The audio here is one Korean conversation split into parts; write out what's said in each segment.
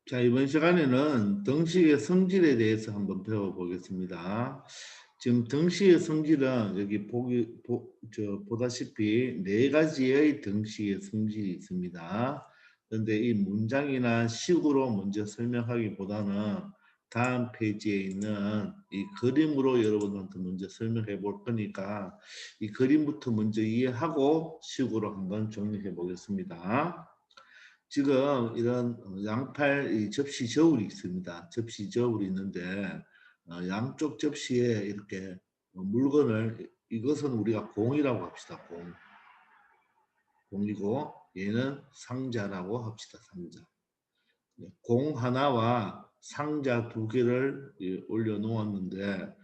자, 이번 시간에는 등식의 성질에 대해서 한번 배워보겠습니다. 지금 등식의 성질은 여기 보다시피 네 가지의 등식의 성질이 있습니다. 그런데 이 문장이나 식으로 먼저 설명하기보다는 다음 페이지에 있는 이 그림으로 여러분한테 먼저 설명해 볼 거니까 이 그림부터 먼저 이해하고 식으로 한번 정리해 보겠습니다. 지금 이런 양팔 이 접시 저울이 있습니다. 접시 저울이 있는데 양쪽 접시에 이렇게 물건을 이것은 우리가 공이라고 합시다. 공이고 얘는 상자라고 합시다. 상자. 공 하나와 상자 두 개를 올려놓았는데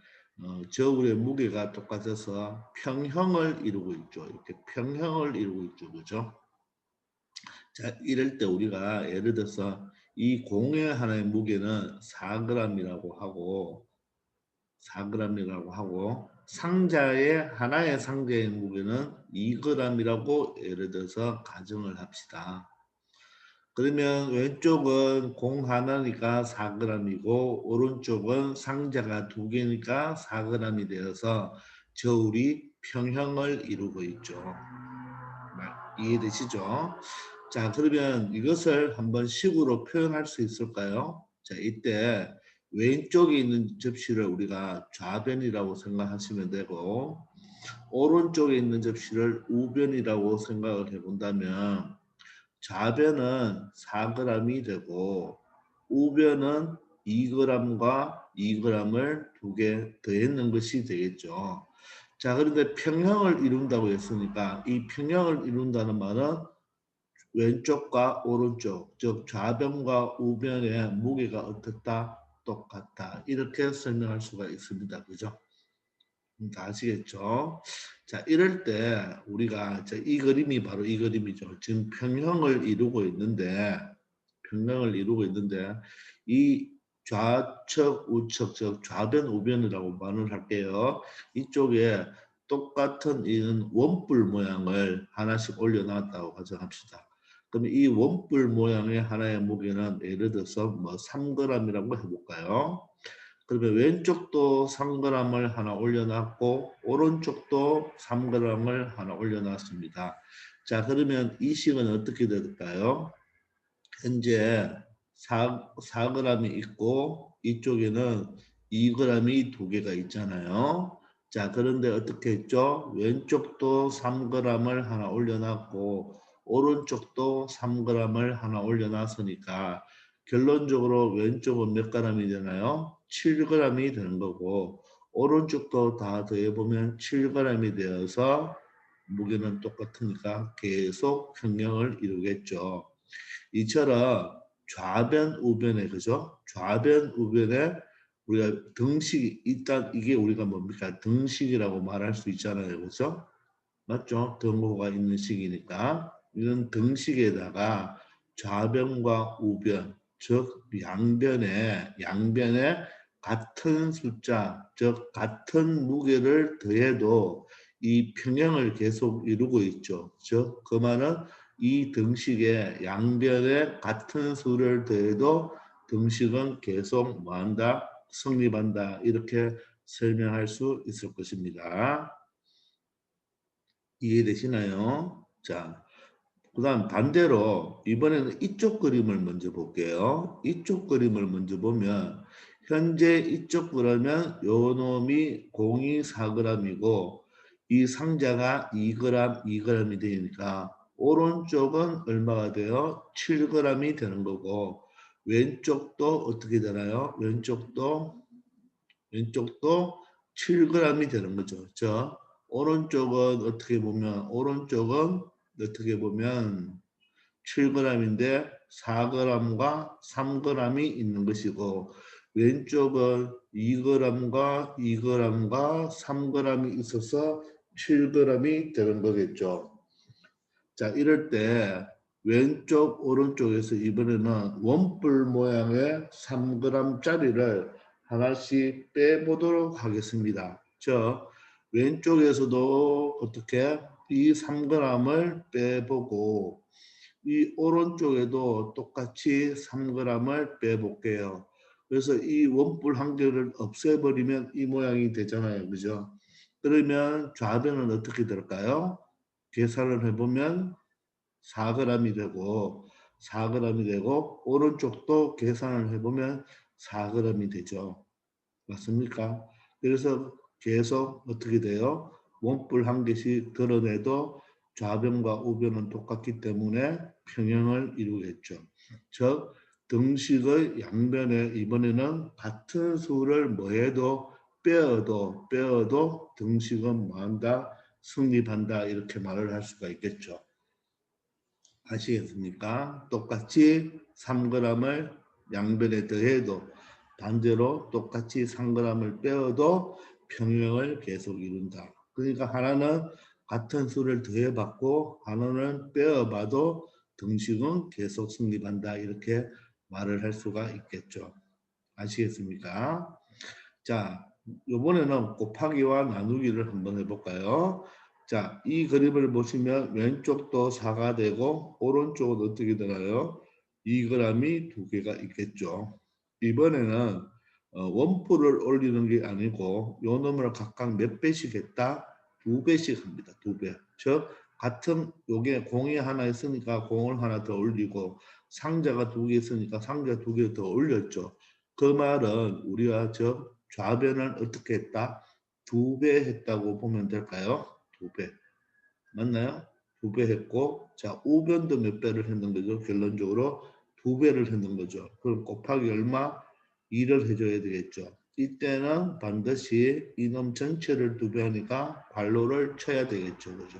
저울의 무게가 똑같아서 평형을 이루고 있죠. 이렇게 평형을 이루고 있죠. 그죠? 자, 이럴 때 우리가 예를 들어서 이 공의 하나의 무게는 4g이라고 하고 4g이라고 하고 상자의 하나의 상자의 무게는 2g이라고 예를 들어서 가정을 합시다. 그러면 왼쪽은 공 하나니까 4g이고 오른쪽은 상자가 두 개니까 4g이 되어서 저울이 평형을 이루고 있죠. 이해되시죠? 자, 그러면 이것을 한번 식으로 표현할 수 있을까요? 자, 이때 왼쪽에 있는 접시를 우리가 좌변이라고 생각하시면 되고 오른쪽에 있는 접시를 우변이라고 생각을 해본다면 좌변은 4g이 되고 우변은 2g과 2g을 두 개 더했는 것이 되겠죠. 자, 그런데 평형을 이룬다고 했으니까 이 평형을 이룬다는 말은 왼쪽과 오른쪽, 즉 좌변과 우변의 무게가 어떻다? 똑같다. 이렇게 설명할 수가 있습니다. 그죠? 다 아시겠죠? 자, 이럴 때 우리가 이 그림이 바로 이 그림이죠. 지금 평형을 이루고 있는데 이 좌측, 우측, 즉 좌변, 우변이라고 말을 할게요. 이쪽에 똑같은 이런 원뿔 모양을 하나씩 올려놨다고 가정합시다. 그럼 이 원뿔 모양의 하나의 무게는 예를 들어서 뭐 3g이라고 해볼까요? 그러면 왼쪽도 3g을 하나 올려놨고 오른쪽도 3g을 하나 올려놨습니다. 자, 그러면 이 식은 어떻게 될까요? 현재 4g이 있고 이쪽에는 2g이 두 개가 있잖아요. 자, 그런데 어떻게 했죠? 왼쪽도 3g을 하나 올려놨고 오른쪽도 3g을 하나 올려놨으니까 결론적으로 왼쪽은 몇 g이 되나요? 7g이 되는 거고 오른쪽도 다 더해보면 7g이 되어서 무게는 똑같으니까 계속 평형을 이루겠죠. 이처럼 좌변 우변에 그죠? 좌변 우변에 우리가 등식 일단 이게 우리가 뭡니까? 등식이라고 말할 수 있잖아요. 그죠? 맞죠? 등호가 있는 식이니까 이런 등식에다가 좌변과 우변 즉 양변에 같은 숫자 즉 같은 무게를 더해도 이 평형을 계속 이루고 있죠. 즉 그 말은 이 등식의 양변에 같은 수를 더해도 등식은 계속 뭐한다? 성립한다. 이렇게 설명할 수 있을 것입니다. 이해되시나요? 자, 그다음 반대로 이번에는 이쪽 그림을 먼저 볼게요. 이쪽 그림을 먼저 보면 현재 이쪽 그러면 요 놈이 공이 4g이고 이 상자가 2g, 2g이 되니까 오른쪽은 얼마가 돼요? 7g이 되는 거고 왼쪽도 어떻게 되나요? 왼쪽도 7g이 되는 거죠. 저 오른쪽은 어떻게 보면 7g인데 4g과 3g이 있는 것이고 왼쪽은 2g과 2g과 3g이 있어서 7g이 되는 거겠죠. 자, 이럴 때 왼쪽 오른쪽에서 이번에는 원뿔 모양의 3g짜리를 하나씩 빼보도록 하겠습니다. 저 왼쪽에서도 어떻게 이 3g을 빼보고 이 오른쪽에도 똑같이 3g을 빼볼게요. 그래서 이 원뿔 한 개를 없애버리면 이 모양이 되잖아요. 그죠? 그러면 좌변은 어떻게 될까요? 계산을 해보면 4g이 되고 4g이 되고 오른쪽도 계산을 해보면 4g이 되죠. 맞습니까? 그래서 계속 어떻게 돼요? 원뿔 한 개씩 드러내도 좌변과 우변은 똑같기 때문에 평형을 이루겠죠. 즉 등식의 양변에 이번에는 같은 수를 뭐해도 빼어도 등식은 뭐한다? 성립한다 이렇게 말을 할 수가 있겠죠. 아시겠습니까? 똑같이 3g을 양변에 더해도 반대로 똑같이 3g을 빼어도 평형을 계속 이룬다. 그러니까 하나는 같은 수를 더해봤고 하나는 빼어봐도 등식은 계속 성립한다. 이렇게 말을 할 수가 있겠죠. 아시겠습니까? 자, 이번에는 곱하기와 나누기를 한번 해볼까요? 자, 이 그림을 보시면 왼쪽도 4가 되고 오른쪽은 어떻게 되나요? 2g이 두 개가 있겠죠. 이번에는 원뿔을 올리는 게 아니고 요 놈을 각각 몇 배씩 했다? 두 배씩 합니다. 두 배. 즉 같은 요게 공이 하나 있으니까 공을 하나 더 올리고 상자가 두 개 있으니까 상자 두 개 더 올렸죠. 그 말은 우리가 저 좌변을 어떻게 했다? 두 배 했다고 보면 될까요? 두 배. 맞나요? 두 배 했고, 자, 우변도 몇 배를 했는 거죠? 결론적으로 두 배를 했는 거죠. 그럼 곱하기 얼마? 2를 해줘야 되겠죠. 이때는 반드시 이놈 전체를 두 배 하니까 괄호를 쳐야 되겠죠. 그죠?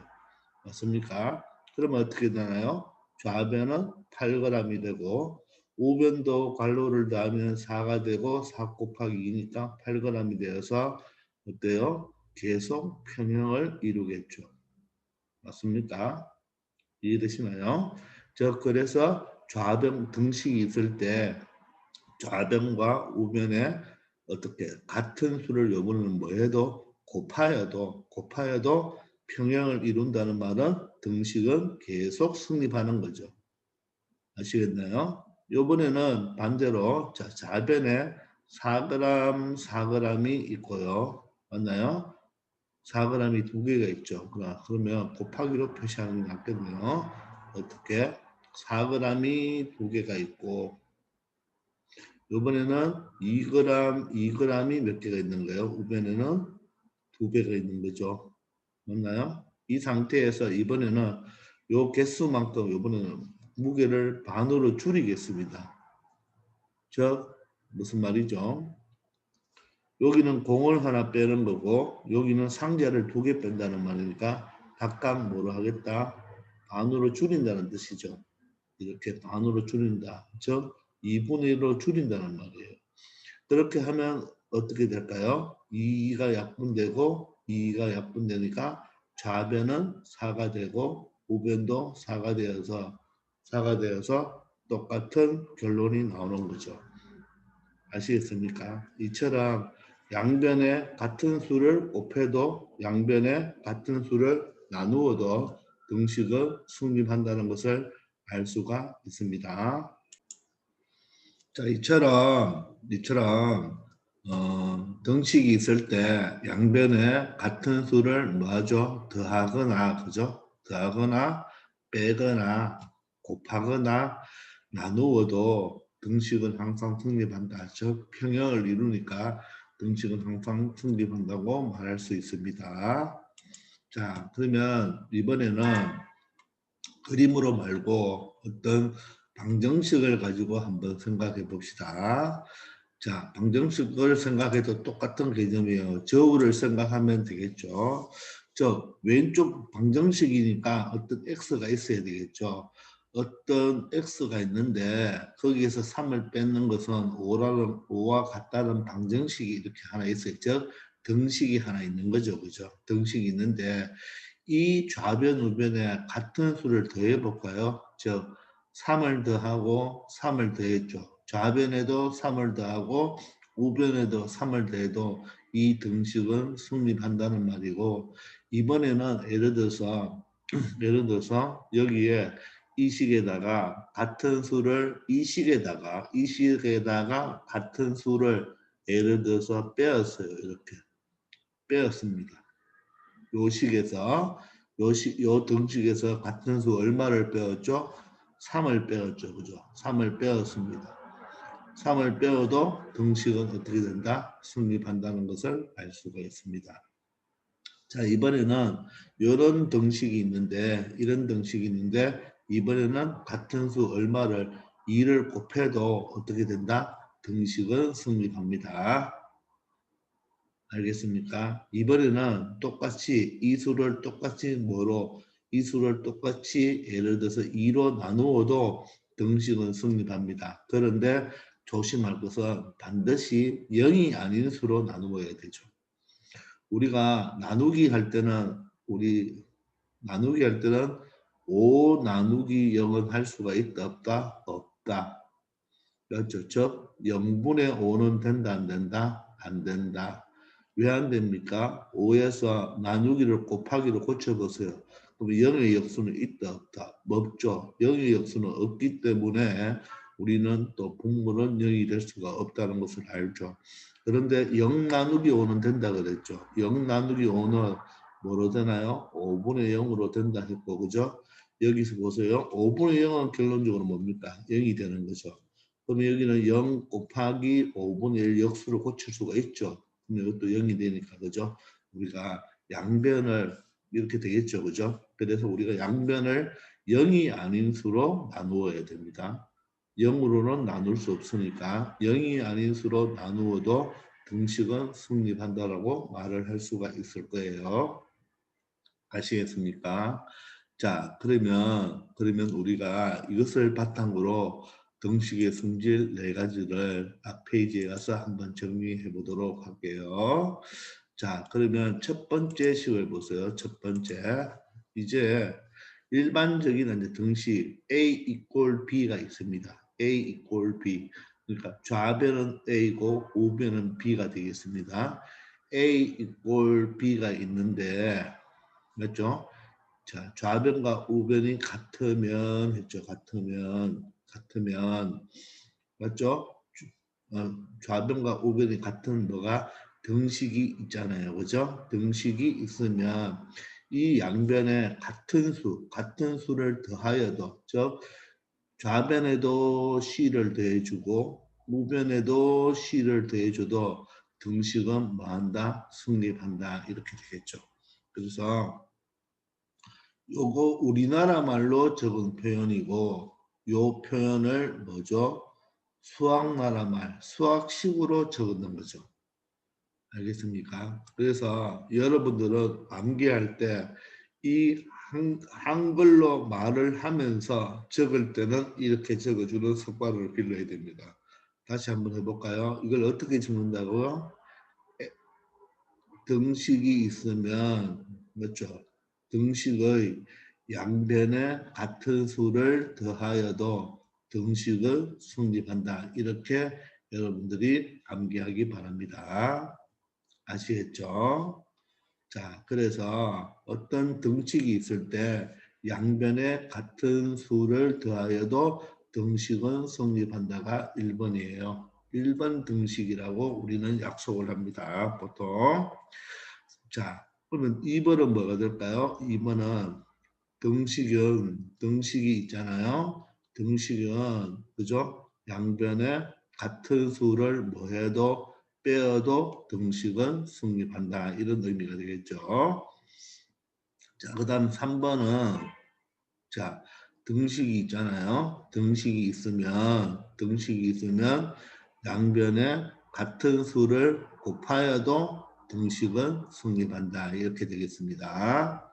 맞습니까? 그러면 어떻게 되나요? 좌변은 8g이 되고 우변도 괄호를 더하면 4가 되고 4 곱하기 2니까 8g이 되어서 어때요? 계속 평형을 이루겠죠. 맞습니까? 이해되시나요? 그래서 좌변 등식이 있을 때 좌변과 우변에 어떻게 같은 수를 요번에는 뭐 해도 곱하여도 평형을 이룬다는 말은 등식은 계속 성립하는 거죠. 아시겠나요? 요번에는 반대로 자, 좌변에 4g, 4g이 있고요. 맞나요? 4g이 두 개가 있죠. 그러면 곱하기로 표시하는 게 낫겠네요. 어떻게? 4g이 두 개가 있고 이번에는 2g, 2g이 몇 개가 있는 거예요? 우변에는 두 배가 있는 거죠. 맞나요? 이 상태에서 이번에는 요 개수만큼 이번에는 무게를 반으로 줄이겠습니다. 즉 무슨 말이죠? 여기는 공을 하나 빼는 거고 여기는 상자를 두 개 뺀다는 말이니까 각각 뭐로 하겠다? 반으로 줄인다는 뜻이죠. 이렇게 반으로 줄인다. 즉 2분의 1로 줄인다는 말이에요. 그렇게 하면 어떻게 될까요? 2가 약분되고 2가 약분되니까 좌변은 4가 되고 우변도 4가 되어서 똑같은 결론이 나오는 거죠. 아시겠습니까? 이처럼 양변에 같은 수를 곱해도 양변에 같은 수를 나누어도 등식은 성립한다는 것을 알 수가 있습니다. 자, 이처럼 등식이 있을 때 양변에 같은 수를 뭐하죠? 더하거나, 그죠? 더하거나, 빼거나, 곱하거나, 나누어도 등식은 항상 성립한다. 즉, 평형을 이루니까 등식은 항상 성립한다고 말할 수 있습니다. 자, 그러면 이번에는 그림으로 말고 어떤 방정식을 가지고 한번 생각해 봅시다. 자, 방정식을 생각해도 똑같은 개념이에요. 저울을 생각하면 되겠죠. 왼쪽 방정식이니까 어떤 x가 있어야 되겠죠. 어떤 x가 있는데 거기에서 3을 뺏는 것은 5와 같다는 방정식이 이렇게 하나 있어요. 즉 등식이 하나 있는 거죠. 그죠? 등식이 있는데 이 좌변 우변에 같은 수를 더해 볼까요? 즉 3을 더하고 3을 더했죠. 좌변에도 3을 더하고 우변에도 3을 더해도 이 등식은 성립한다는 말이고 이번에는 예를 들어서 여기에 이 식에다가 같은 수를 이 식에다가 같은 수를 예를 들어서 빼었어요. 이렇게 빼었습니다. 요 식에서 요 등식에서 같은 수 얼마를 빼었죠? 3을 빼었죠. 그죠? 3을 빼었습니다. 3을 빼어도 등식은 어떻게 된다? 성립한다는 것을 알 수가 있습니다. 자, 이번에는 이런 등식이 있는데 이번에는 같은 수 얼마를 2를 곱해도 어떻게 된다? 등식은 성립합니다. 알겠습니까? 이번에는 똑같이 이 수를 똑같이 뭐로 이 수를 똑같이 예를 들어서 2로 나누어도 등식은 성립합니다. 그런데 조심할 것은 반드시 0이 아닌 수로 나누어야 되죠. 우리가 나누기 할 때는 5 나누기 0은 할 수가 있다 없다? 없다. 그렇죠. 즉 0분의 5는 된다 안 된다? 안 된다. 왜 안 됩니까? 5에서 나누기를 곱하기로 고쳐보세요. 그럼 0의 역수는 있다 없다? 없죠. 0의 역수는 없기 때문에 우리는 또 분모는 0이 될 수가 없다는 것을 알죠. 그런데 0 나누기 5는 된다 그랬죠. 0 나누기 5는 뭐로 되나요? 5분의 0으로 된다 했고, 그죠? 여기서 보세요. 5분의 0은 결론적으로 뭡니까? 0이 되는 거죠. 그러면 여기는 0 곱하기 5분의 1 역수를 고칠 수가 있죠. 그럼 이것도 0이 되니까, 그죠? 우리가 양변을 이렇게 되겠죠. 그죠? 그래서 우리가 양변을 0이 아닌 수로 나누어야 됩니다. 0으로는 나눌 수 없으니까 0이 아닌 수로 나누어도 등식은 성립한다라고 말을 할 수가 있을 거예요. 아시겠습니까? 자, 그러면 우리가 이것을 바탕으로 등식의 성질 4가지를 앞 페이지에 가서 한번 정리해 보도록 할게요. 자, 그러면 첫 번째 식을 보세요. 첫 번째. 이제 일반적인 이제 등식 A equal B가 있습니다. A equal B. 그러니까 좌변은 A고 우변은 B가 되겠습니다. A equal B가 있는데 맞죠? 자, 좌변과 우변이 같으면 했죠. 같으면 맞죠? 좌변과 우변이 같은 뭐가 등식이 있잖아요. 그죠? 등식이 있으면 이 양변에 같은 수를 더하여도 즉 좌변에도 C를 더해주고 우변에도 C를 더해줘도 등식은 뭐한다? 성립한다. 이렇게 되겠죠. 그래서 요거 우리나라 말로 적은 표현이고 요 표현을 뭐죠? 수학나라 말, 수학식으로 적는 거죠. 알겠습니까? 그래서 여러분들은 암기할 때 이 한글로 말을 하면서 적을 때는 이렇게 적어주는 습관을 길러야 됩니다. 다시 한번 해볼까요? 이걸 어떻게 적는다고요? 등식이 있으면 맞죠? 등식의 양변에 같은 수를 더하여도 등식을 성립한다. 이렇게 여러분들이 암기하기 바랍니다. 아시겠죠? 자, 그래서 어떤 등식이 있을 때 양변에 같은 수를 더하여도 등식은 성립한다가 1번이에요. 1번 등식이라고 우리는 약속을 합니다. 보통. 자, 그러면 2번은 뭐가 될까요? 2번은 등식이 있잖아요. 등식은 그죠? 양변에 같은 수를 뭐 해도 빼어도 등식은 성립한다. 이런 의미가 되겠죠. 자, 그다음 3번은 자, 등식이 있잖아요. 등식이 있으면 양변에 같은 수를 곱하여도 등식은 성립한다. 이렇게 되겠습니다.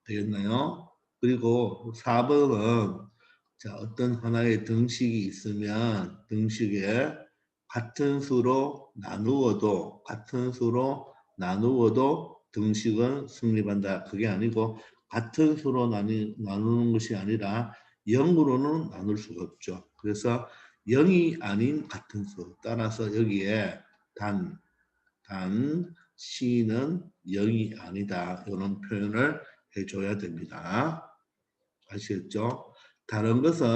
되겠나요? 그리고 4번은 자, 어떤 하나의 등식이 있으면 등식에 같은 수로 나누어도 등식은 성립한다. 그게 아니고 같은 수로 나누는 것이 아니라 0으로는 나눌 수가 없죠. 그래서 0이 아닌 같은 수. 따라서 여기에 단 C는 0이 아니다. 이런 표현을 해줘야 됩니다. 아시겠죠? 다른 것은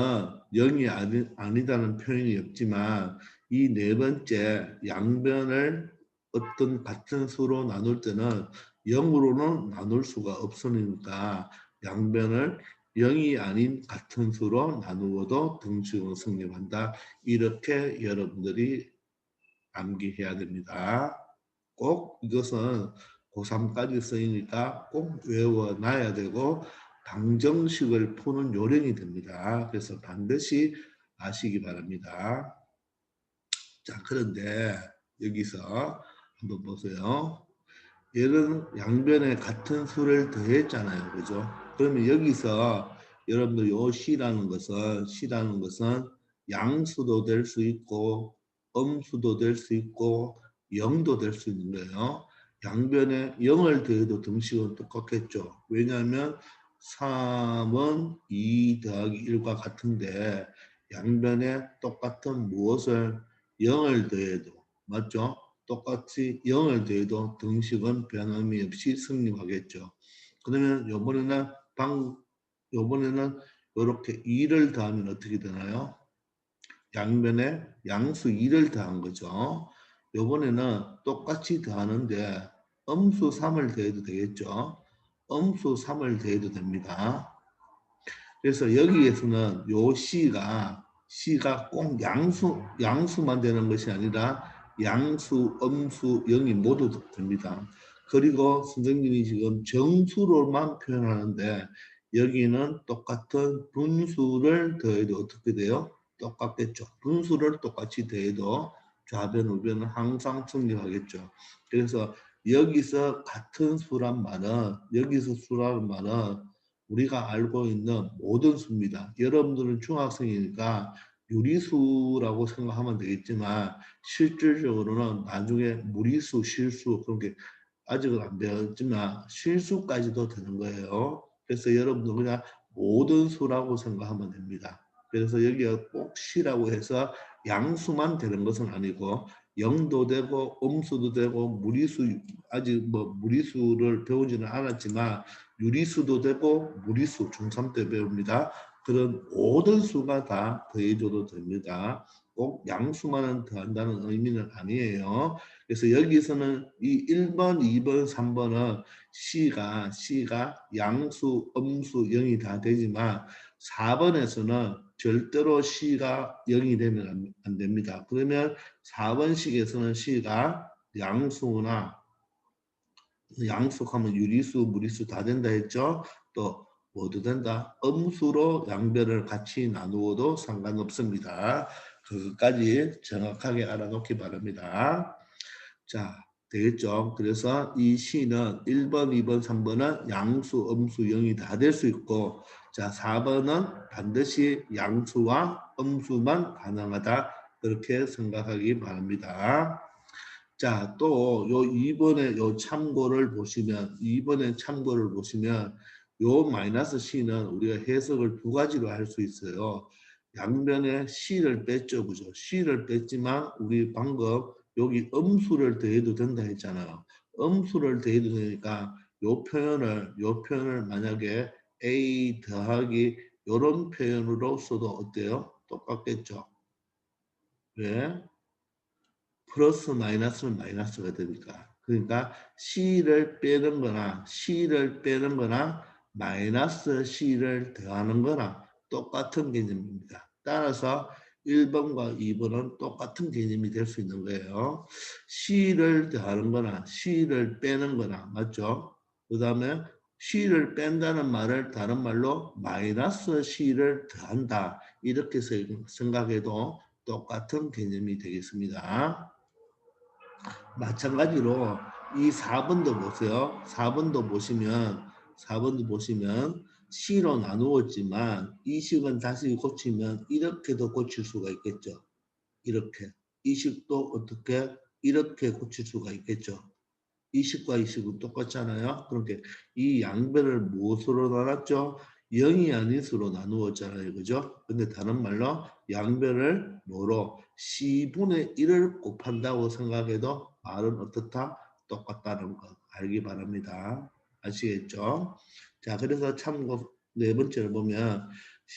0이 아니다는 표현이 없지만 이 네 번째 양변을 어떤 같은 수로 나눌 때는 0으로는 나눌 수가 없으니까 양변을 0이 아닌 같은 수로 나누어도 등식은 성립한다. 이렇게 여러분들이 암기해야 됩니다. 꼭 이것은 고3까지 쓰이니까 꼭 외워놔야 되고 방정식을 푸는 요령이 됩니다. 그래서 반드시 아시기 바랍니다. 자, 그런데 여기서 한번 보세요. 얘는 양변에 같은 수를 더했잖아요. 그죠? 그러면 여기서 여러분들 요 C라는 것은 양수도 될 수 있고 음수도 될 수 있고 0도 될 수 있는 거예요. 양변에 0을 더해도 등식은 똑같겠죠. 왜냐하면 3은 2 더하기 1과 같은데 양변에 똑같은 무엇을 0을 더해도 맞죠? 똑같이 0을 더해도 등식은 변함이 없이 성립하겠죠. 그러면 요번에는 이렇게 2를 더하면 어떻게 되나요? 양변에 양수 2를 더한 거죠. 요번에는 똑같이 더하는데 음수 3을 더해도 되겠죠. 음수 3을 더해도 됩니다. 그래서 여기에서는 요 C가 꼭 양수만 되는 것이 아니라 양수, 음수, 영이 모두 됩니다. 그리고 선생님이 지금 정수로만 표현하는데 여기는 똑같은 분수를 더해도 어떻게 돼요? 똑같겠죠. 분수를 똑같이 더해도 좌변, 우변은 항상 성립하겠죠. 그래서 여기서 같은 수란 말은 여기서 수라는 말은 우리가 알고 있는 모든 수입니다. 여러분들은 중학생이니까 유리수라고 생각하면 되겠지만 실질적으로는 나중에 무리수, 실수 그런 게 아직은 안 배웠지만 실수까지도 되는 거예요. 그래서 여러분들 그냥 모든 수라고 생각하면 됩니다. 그래서 여기가 꼭 C라고 해서 양수만 되는 것은 아니고 0도 되고 음수도 되고 무리수 아직 뭐 무리수를 배우지는 않았지만 유리수도 되고 무리수 중3 때 배웁니다. 그런 모든 수가 다 더해줘도 됩니다. 꼭 양수만은 더한다는 의미는 아니에요. 그래서 여기서는 이 1번, 2번, 3번은 C가 양수, 음수, 0이 다 되지만 4번에서는 절대로 C가 0이 되면 안 됩니다. 그러면 4번식에서는 C가 양수나 양수하면 유리수, 무리수 다 된다 했죠. 또 뭐도 된다. 음수로 양변을 같이 나누어도 상관없습니다. 그것까지 정확하게 알아놓기 바랍니다. 자, 되겠죠? 그래서 이 C는 1번, 2번, 3번은 양수, 음수, 0이 다 될 수 있고 자, 4번은 반드시 양수와 음수만 가능하다. 그렇게 생각하기 바랍니다. 자, 또 요 2번에 요 참고를 보시면 2번에 참고를 보시면 요 마이너스 C는 우리가 해석을 두 가지로 할 수 있어요. 양변에 C를 뺐죠. 그죠? C를 뺐지만 우리 방금 여기 음수를 더해도 된다 했잖아요. 음수를 더해도 되니까 요 표현을 만약에 A 더하기 요런 표현으로 써도 어때요? 똑같겠죠? 왜? 플러스 마이너스는 마이너스가 되니까. 그러니까 C를 빼는 거나 마이너스 C를 더하는 거나 똑같은 개념입니다. 따라서 1번과 2번은 똑같은 개념이 될 수 있는 거예요. C를 더하는 거나 C를 빼는 거나 맞죠? 그 다음에 C를 뺀다는 말을 다른 말로 마이너스 C를 더한다. 이렇게 생각해도 똑같은 개념이 되겠습니다. 마찬가지로 이 4번도 보세요. 4번도 보시면 C로 나누었지만 이 식은 다시 고치면 이렇게도 고칠 수가 있겠죠. 이렇게. 이 식도 어떻게 이렇게 고칠 수가 있겠죠. 이 식과 이 식은 똑같잖아요. 그렇게 이 양변을 무엇으로 나눴죠? 0이 아닌 수로 나누었잖아요. 그죠? 근데 다른 말로 양변을 뭐로 C분의 1을 곱한다고 생각해도 말은 어떻다? 똑같다는 거 알기 바랍니다. 아시겠죠? 자, 그래서 참고 네 번째를 보면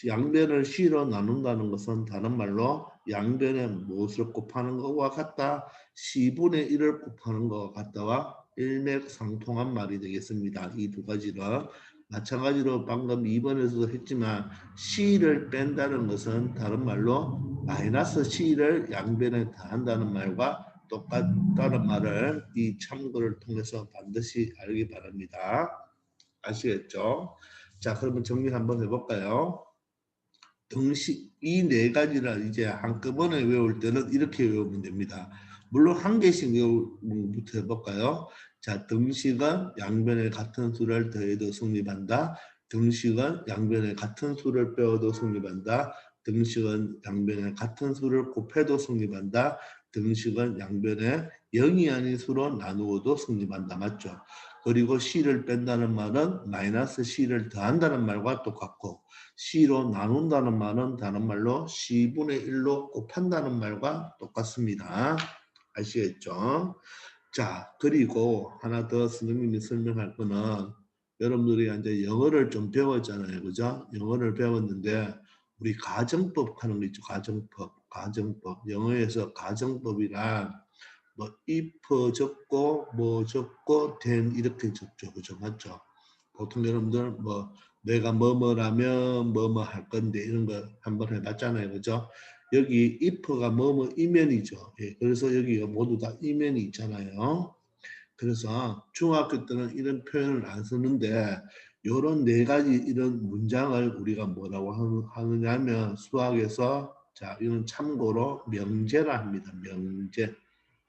양변을 C로 나눈다는 것은 다른 말로 양변에 무엇을 곱하는 것과 같다. C분의 1을 곱하는 것과 같다와 일맥상통한 말이 되겠습니다. 이 두 가지는 마찬가지로 방금 2번에서도 했지만 C를 뺀다는 것은 다른 말로 마이너스 C를 양변에 더한다는 말과 똑같다는 말을 이 참고를 통해서 반드시 알기 바랍니다. 아시겠죠? 자, 그러면 정리 한번 해볼까요? 이 네 가지를 이제 한꺼번에 외울 때는 이렇게 외우면 됩니다. 물론 한 개씩 외우부터 해볼까요? 자, 등식은 양변에 같은 수를 더해도 성립한다. 등식은 양변에 같은 수를 빼어도 성립한다. 등식은 양변에 같은 수를 곱해도 성립한다. 등식은 양변에 0이 아닌 수로 나누어도 성립한다. 맞죠? 그리고 C를 뺀다는 말은 마이너스 C를 더한다는 말과 똑같고 C로 나눈다는 말은 다른 말로 C분의 1로 곱한다는 말과 똑같습니다. 아시겠죠? 자, 그리고 하나 더 선생님이 설명할 거는 여러분들이 이제 영어를 좀 배웠잖아요. 그죠? 영어를 배웠는데 우리 가정법 하는 거 있죠. 가정법. 영어에서 가정법이란 뭐 if 적고 뭐 적고 then 이렇게 적죠. 그죠? 맞죠? 보통 여러분들 뭐 내가 뭐뭐라면 뭐뭐 할 건데 이런 거 한번 해봤잖아요. 그죠? 여기 if가 뭐뭐이면이죠. 예, 그래서 여기가 모두 다 이면이 있잖아요. 그래서 중학교 때는 이런 표현을 안 쓰는데 이런 네 가지 이런 문장을 우리가 뭐라고 하느냐면 수학에서 자 이건 참고로 명제라 합니다.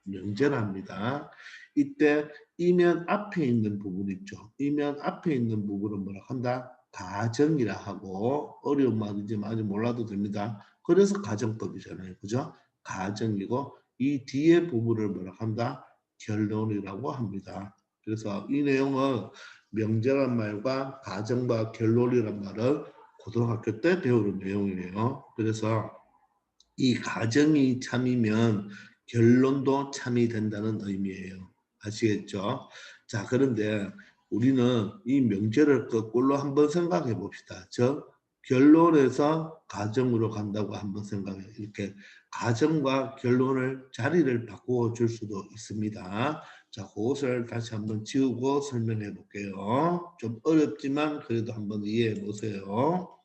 명제라 합니다. 이때 이면 앞에 있는 부분 있죠. 이면 앞에 있는 부분은 뭐라 한다? 가정이라 하고 어려운 말이지만 아직 몰라도 됩니다. 그래서 가정법이잖아요. 그죠? 가정이고 이 뒤에 부분을 뭐라 한다? 결론이라고 합니다. 그래서 이 내용은 명제란 말과 가정과 결론이란 말은 고등학교 때 배우는 내용이에요. 그래서 이 가정이 참이면 결론도 참이 된다는 의미예요. 아시겠죠? 자, 그런데 우리는 이 명제를 거꾸로 한번 생각해 봅시다. 즉, 결론에서 가정으로 간다고 한번 생각해요. 이렇게 가정과 결론을 자리를 바꾸어 줄 수도 있습니다. 자, 그것을 다시 한번 지우고 설명해 볼게요. 좀 어렵지만 그래도 한번 이해해 보세요.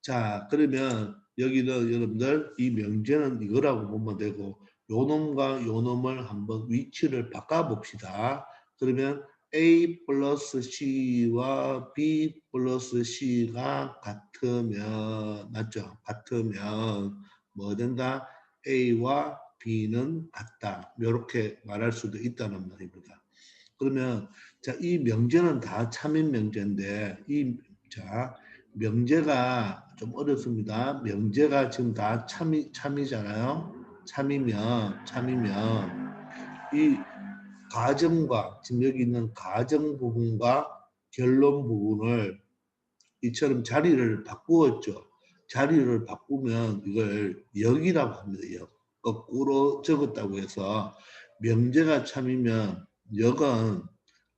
자, 그러면 여기는 여러분들 이 명제는 이거라고 보면 되고 요 놈과 요 놈을 한번 위치를 바꿔 봅시다. 그러면 A 플러스 C와 B 플러스 C가 같으면 맞죠? 같으면 뭐 된다? A와 B는 같다. 이렇게 말할 수도 있다는 말입니다. 그러면 자, 이 명제는 다 참인 명제인데 자, 명제가 좀 어렵습니다. 명제가 지금 다 참이잖아요. 참이면 이 가정과 지금 여기 있는 가정 부분과 결론 부분을 이처럼 자리를 바꾸었죠. 자리를 바꾸면 이걸 역이라고 합니다. 역. 거꾸로 적었다고 해서 명제가 참이면 역은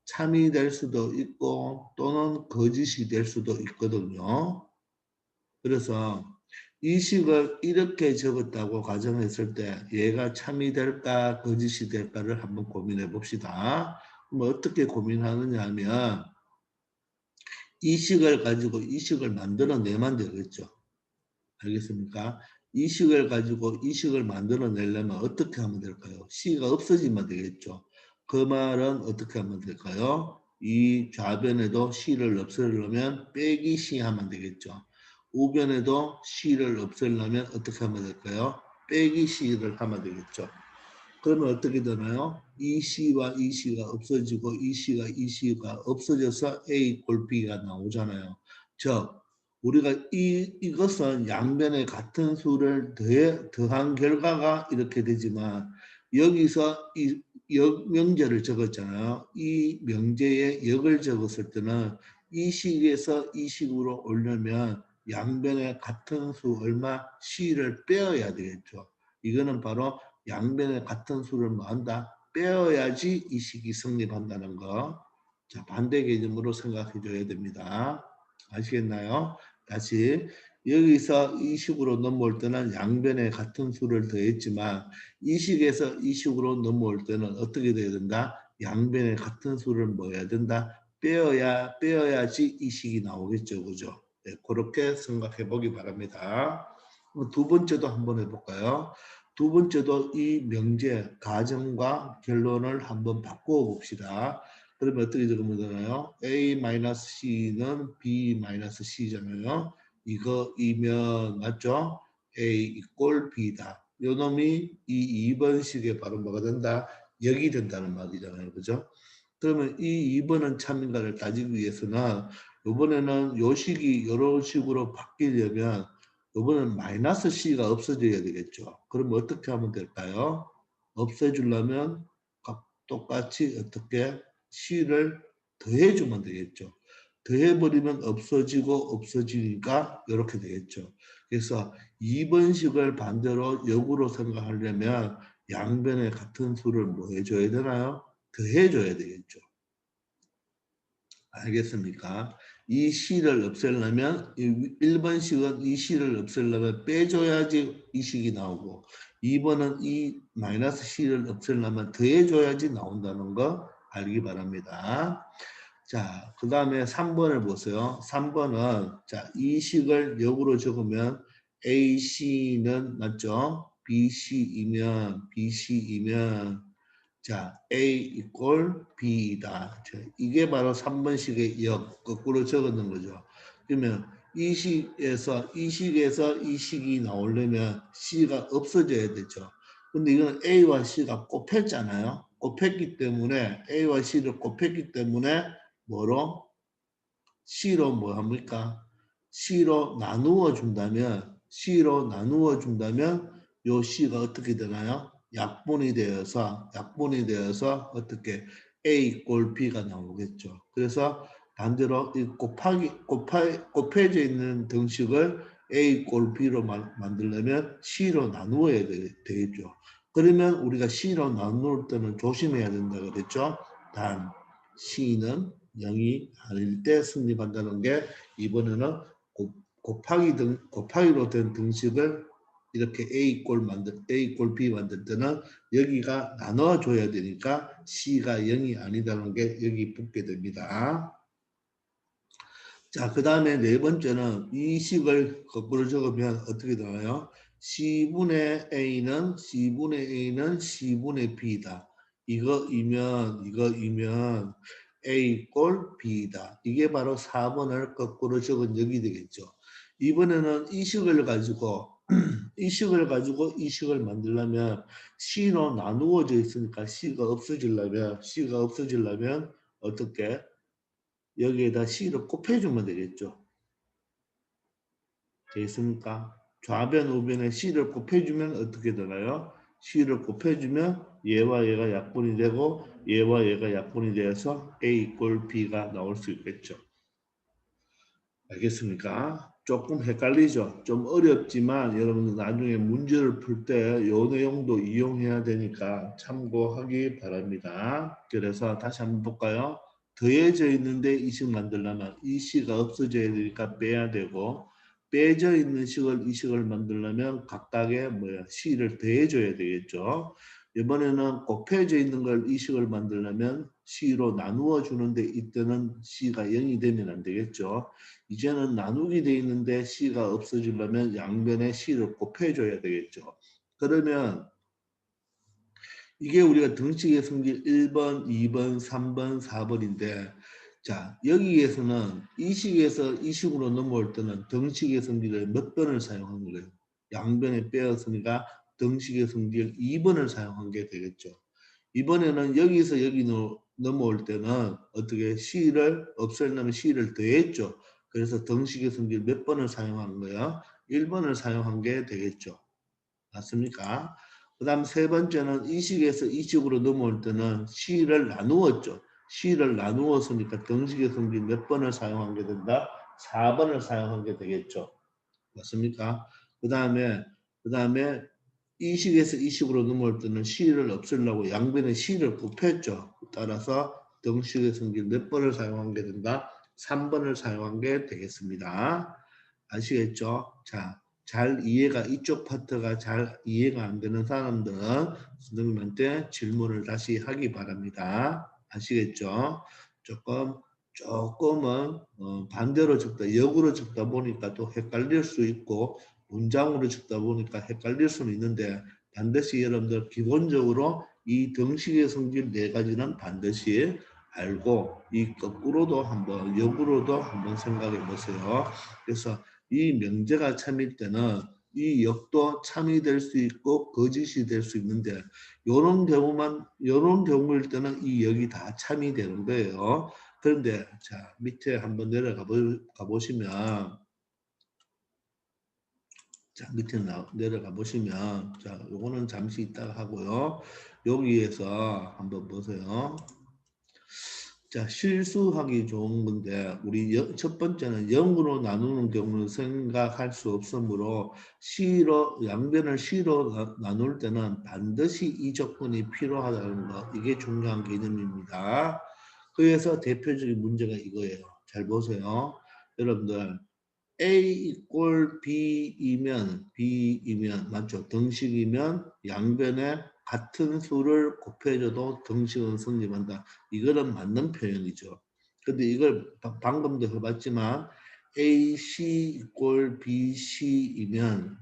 참이 될 수도 있고 또는 거짓이 될 수도 있거든요. 그래서 이 식을 이렇게 적었다고 가정했을 때 얘가 참이 될까 거짓이 될까를 한번 고민해 봅시다. 그럼 어떻게 고민하느냐 하면 이 식을 가지고 이 식을 만들어내면 되겠죠. 알겠습니까? 이 식을 가지고 이 식을 만들어내려면 어떻게 하면 될까요? C가 없어지면 되겠죠. 그 말은 어떻게 하면 될까요? 이 좌변에도 C를 없애려면 빼기 C 하면 되겠죠. 우변에도 C를 없애려면 어떻게 하면 될까요? 빼기 C를 하면 되겠죠. 그러면 어떻게 되나요? 이 C와 이 C가 없어지고 이 C가 이 C가 없어져서 A 꼴 B가 나오잖아요. 즉 우리가 이것은 양변에 같은 수를 더한 결과가 이렇게 되지만 여기서 이 명제를 적었잖아요. 이 명제에 역을 적었을 때는 이 식에서 이 식으로 오려면 양변에 같은 수 얼마 C를 빼어야 되겠죠. 이거는 바로 양변에 같은 수를 뭐 한다? 빼어야지 이 식이 성립한다는 거. 자, 반대 개념으로 생각해 줘야 됩니다. 아시겠나요? 다시 여기서 이 식으로 넘어올 때는 양변에 같은 수를 더했지만 이 식에서 이 식으로 넘어올 때는 어떻게 돼야 된다? 양변에 같은 수를 뭐 해야 된다? 빼어야지 이 식이 나오겠죠. 그죠? 네, 그렇게 생각해 보기 바랍니다. 두 번째도 한번 해볼까요? 두 번째도 이 명제, 가정과 결론을 한번 바꾸어 봅시다. 그러면 어떻게 적으면 되나요? A-C는 B-C잖아요. 이거이면 맞죠? A 이꼴 B다. 요 놈이 이 2번식의 바로 뭐가 된다? 0이 된다는 말이잖아요. 그죠? 그러면 이 2번은 참인가를 따지기 위해서는 이번에는 요 식이 이런 식으로 바뀌려면 이번엔 마이너스 C가 없어져야 되겠죠. 그럼 어떻게 하면 될까요? 없애주려면 똑같이 어떻게 C를 더해주면 되겠죠. 더해버리면 없어지고 없어지니까 이렇게 되겠죠. 그래서 2번식을 반대로 역으로 생각하려면 양변에 같은 수를 뭐 해줘야 되나요? 더해줘야 되겠죠. 알겠습니까? 이 C를 없애려면 1번식은 이 C를 없애려면 빼줘야지 이 식이 나오고 2번은 이 마이너스 C를 없애려면 더해줘야지 나온다는 거 알기 바랍니다. 자, 그 다음에 3번을 보세요. 3번은 자, 이 식을 역으로 적으면 AC는 맞죠? BC이면 자, A 이꼴 B이다. 자, 이게 바로 3번식의 역, 거꾸로 적었는 거죠. 그러면 이 식에서 이 식이 나오려면 C가 없어져야 되죠. 근데 이건 A와 C가 곱했잖아요. 곱했기 때문에 A와 C를 곱했기 때문에 뭐로? C로 뭐 합니까? C로 나누어 준다면 요 C가 어떻게 되나요? 약분이 되어서 어떻게 A 꼴 B가 나오겠죠. 그래서 반대로 이 곱해져 있는 등식을 A 꼴 B로 만들려면 C로 나누어야 되겠죠. 그러면 우리가 C로 나눌 때는 조심해야 된다 그랬죠. 단 C는 0이 아닐 때 성립한다는 게 이번에는 곱하기로 된 등식을 이렇게 A 꼴 B 만들 때는 여기가 나눠줘야 되니까 C가 0이 아니다는 게 여기 붙게 됩니다. 자, 그 다음에 네 번째는 이 식을 거꾸로 적으면 어떻게 되나요? C분의 A는 C분의 B다. 이거이면 A 꼴 B다. 이게 바로 4번을 거꾸로 적은 역이 되겠죠. 이번에는 이 식을 가지고 이 식을 만들려면 C로 나누어져 있으니까 C가 없어지려면 어떻게? 여기에다 C를 곱해주면 되겠죠. 되겠습니까? 좌변, 우변에 C를 곱해주면 어떻게 되나요? C를 곱해주면 얘와 얘가 약분이 되고 얘와 얘가 약분이 되어서 A 이꼴 B가 나올 수 있겠죠. 알겠습니까? 조금 헷갈리죠. 좀 어렵지만 여러분 나중에 문제를 풀 때 이 내용도 이용해야 되니까 참고하기 바랍니다. 그래서 다시 한번 볼까요? 더해져 있는데 이 식 만들려면 이 식가 없어져야 되니까 빼야 되고 빼져 있는 식을 이 식을 만들려면 각각의 C를 더해줘야 되겠죠. 이번에는 곱해져 있는 걸 이 식을 만들려면 C로 나누어 주는데 이때는 C가 0이 되면 안 되겠죠. 이제는 나누기 돼 있는데 C가 없어지려면 양변에 C를 곱해줘야 되겠죠. 그러면 이게 우리가 등식의 성질 1번, 2번, 3번, 4번인데 자 여기에서는 이 식에서 이 식으로 넘어올 때는 등식의 성질을 몇 번을 사용한 거예요. 양변에 빼었으니까 등식의 성질 2번을 사용한 게 되겠죠. 이번에는 여기서 여기 넘어올 때는 어떻게 C를 없애려면 C를 더했죠. 그래서 등식의 성질 몇 번을 사용한 거야? 1번을 사용한 게 되겠죠. 맞습니까? 그 다음 세 번째는 이 식에서 이 식으로 넘어올 때는 C를 나누었죠. C를 나누었으니까 등식의 성질 몇 번을 사용한 게 된다? 4번을 사용한 게 되겠죠. 맞습니까? 그 다음에 이 식에서 이 식으로 넘어올 때는 C를 없애려고 양변에 C를 곱했죠. 따라서 등식의 성질 몇 번을 사용한 게 된다? 3번을 사용한 게 되겠습니다. 아시겠죠? 자, 잘 이해가 이쪽 파트가 잘 이해가 안 되는 사람들 선생님한테 질문을 다시 하기 바랍니다. 아시겠죠? 조금은 반대로 적다, 역으로 적다 보니까 또 헷갈릴 수 있고 문장으로 적다 보니까 헷갈릴 수는 있는데 반드시 여러분들 기본적으로 이 등식의 성질 네 가지는 반드시 알고 이 거꾸로도 한번 역으로도 한번 생각해 보세요. 그래서 이 명제가 참일 때는 이 역도 참이 될 수 있고 거짓이 될 수 있는데 이런 경우일 때는 이 역이 다 참이 되는 거예요. 그런데 자 밑에 한번 내려가 보시면 자 밑에 내려가 보시면 자 요거는 잠시 있다가 하고요. 여기에서 한번 보세요. 자, 실수하기 좋은 건데 우리 첫 번째는 0으로 나누는 경우는 생각할 수 없으므로 C로 양변을 C로 나눌 때는 반드시 이 조건이 필요하다는 거 이게 중요한 개념입니다. 그래서 대표적인 문제가 이거예요. 잘 보세요. 여러분들 A 이꼴 B이면 맞죠? 등식이면 양변에 같은 수를 곱해줘도 등식은 성립한다. 이거는 맞는 표현이죠. 근데 이걸 방금도 해봤지만 AC 이꼴 BC이면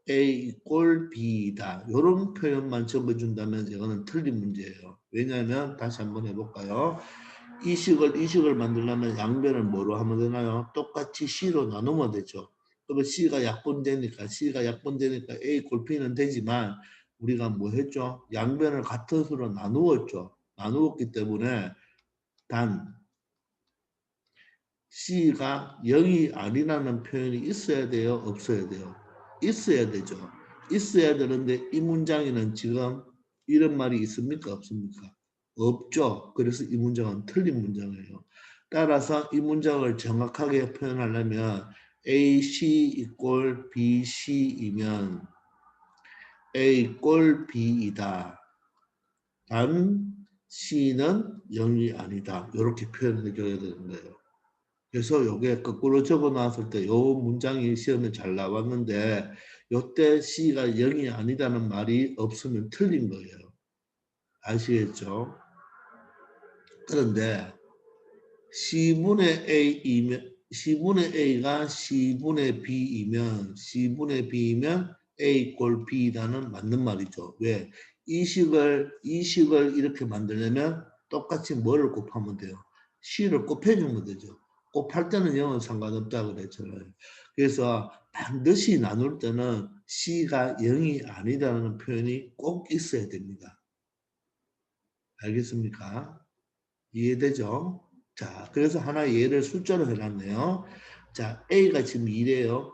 A 이꼴 B다. 이런 표현만 적어준다면 이거는 틀린 문제예요. 왜냐하면 다시 한번 해볼까요? 이식을 만들려면 양변을 뭐로 하면 되나요? 똑같이 C로 나누면 되죠. 그러면 C가 약분되니까 A 골 B는 되지만 우리가 뭐 했죠? 양변을 같은 수로 나누었죠. 나누었기 때문에 단 C가 0이 아니라는 표현이 있어야 돼요? 없어야 돼요? 있어야 되죠. 있어야 되는데 이 문장에는 지금 이런 말이 있습니까? 없습니까? 없죠. 그래서 이 문장은 틀린 문장이에요. 따라서 이 문장을 정확하게 표현하려면 AC 이꼴 BC이면 A 꼴 B이다. 단 C는 0이 아니다. 이렇게 표현해 줘야 되는 거예요. 그래서 요게 거꾸로 적어 놨을 때 요 문장이 시험에 잘 나왔는데 요때 C가 0이 아니다는 말이 없으면 틀린 거예요. 아시겠죠? 그런데 C분의 A가 C분의 B이면 A 꼴 B다는 맞는 말이죠. 왜? 이식을 이렇게 만들려면 똑같이 뭐를 곱하면 돼요? C를 곱해주면 되죠. 곱할 때는 0은 상관없다고 그랬잖아요. 그래서 반드시 나눌 때는 C가 0이 아니다라는 표현이 꼭 있어야 됩니다. 알겠습니까? 이해되죠? 자, 그래서 하나 예를 숫자로 해놨네요. 자, A가 지금 2래요.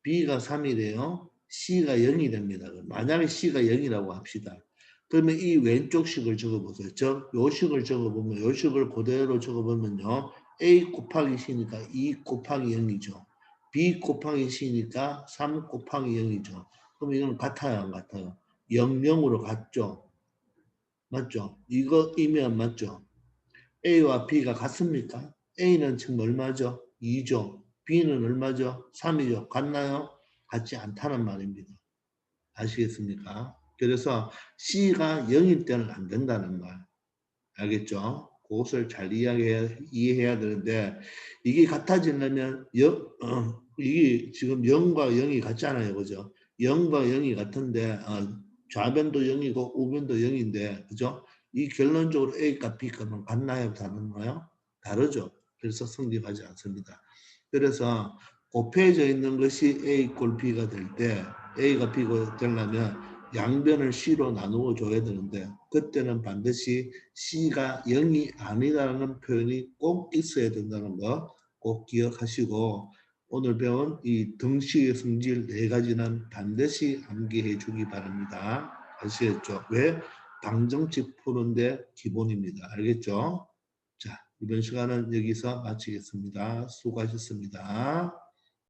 B가 3이래요. C가 0이 됩니다. 만약에 C가 0이라고 합시다. 그러면 이 왼쪽 식을 적어보세요. 요 식을 적어보면, 요 식을 그대로 적어보면요. A 곱하기 C니까 2 곱하기 0이죠. B 곱하기 C니까 3 곱하기 0이죠. 그럼 이건 같아요, 안 같아요? 0, 0으로 같죠? 맞죠? 이거이면 맞죠? A와 B가 같습니까? A는 지금 얼마죠? 2죠. B는 얼마죠? 3이죠. 같나요? 같지 않다는 말입니다. 아시겠습니까? 그래서 C가 0일 때는 안 된다는 말. 알겠죠? 그것을 잘 이해해야 되는데 이게 같아지려면 이게 지금 0과 0이 같잖아요. 그죠? 0과 0이 같은데 좌변도 0이고 우변도 0인데 그죠? 이 결론적으로 A값 B값은 같나요? 다른가요? 다르죠. 그래서 성립하지 않습니다. 그래서 곱해져 있는 것이 A 꼴 B가 될 때 A가 B가 되려면 양변을 C로 나누어 줘야 되는데 그때는 반드시 C가 0이 아니라는 표현이 꼭 있어야 된다는 거 꼭 기억하시고 오늘 배운 이 등식의 성질 네 가지는 반드시 암기해 주기 바랍니다. 아시겠죠? 왜? 방정식 푸는데 기본입니다. 알겠죠? 자, 이번 시간은 여기서 마치겠습니다. 수고하셨습니다.